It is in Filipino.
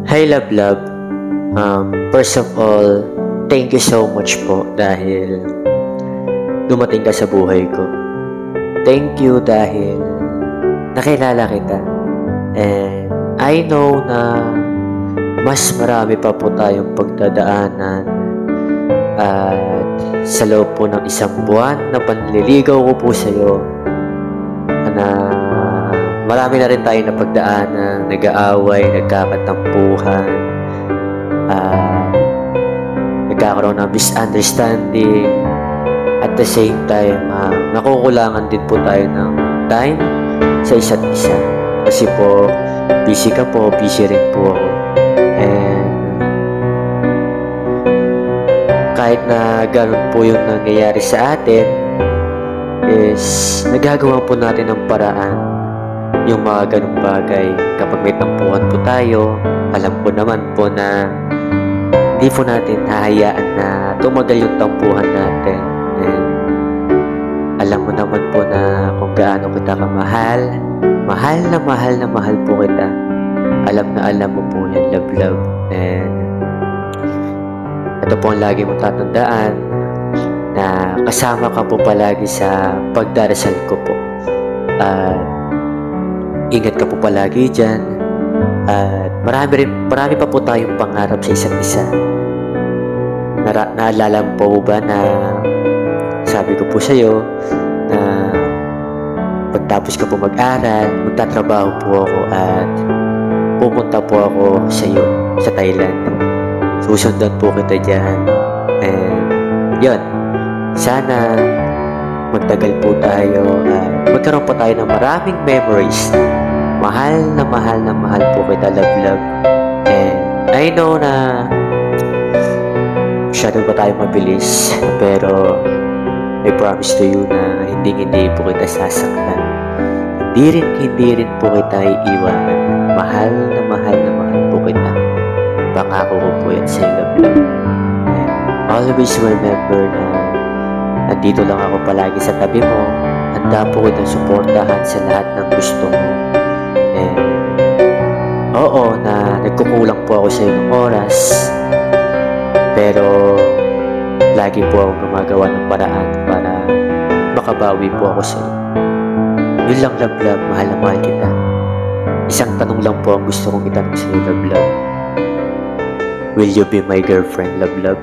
Hi love love. First of all, thank you so much po dahil dumating ka sa buhay ko. Thank you dahil nakilala kita. And I know na mas marami pa po tayong pagdadaanan at sa loob po ng isang buwan na panliligaw ko po sa iyo na marami na rin tayo na pagdaanan, nag-aaway, nagkakatampuhan, nagkakaroon ng misunderstanding. At the same time, nakukulangan din po tayo ng time sa isa't isa. Kasi po, busy ka po, busy rin po ako. And kahit na ganun po yung nangyayari sa atin, is nagagawa po natin ng paraan yung mga ganung bagay. Kapag may tampuhan po tayo, alam ko naman po na hindi po natin hahayaan na tumagal yung tampuhan natin. And alam mo naman po na kung gaano kita kamahal. Mahal na mahal na mahal po kita. Alam na alam mo po yan, love love. And ito po ang lagi mong tatandaan, na kasama ka po palagi sa pagdarasal ko po. Ingat ka po palagi dyan. At marami pa po tayong pangarap sa isa't isa. Naalala mo po ba na sabi ko po sa iyo na pagtapos ko po mag-aral, magtatrabaho po ako at pupunta po ako sa iyo sa Thailand. Susundan po kita dyan. And yun, sana magtagal po tayo at magkaroon po tayo ng maraming memories. Mahal na mahal na mahal po kita, love love. And I know na masyado pa tayo mabilis, pero I promise to you na hindi po kita sasaktan. Hindi rin po kita iiwanan. Mahal na mahal po kita. Pangako ko po yan sa love love. And always remember na nandito lang ako palagi sa tabi mo. Handa po kitang suportahan sa lahat ng gusto mo. And oo, na nagkukulang po ako sa iyo ng oras. Pero lagi po ako gumagawa ng paraan para makabawi po ako sa iyo. Yun lang, love love. Mahal na mahal kita. Isang tanong lang po ang gusto kong itanong sa iyo, love love. Will you be my girlfriend, love love?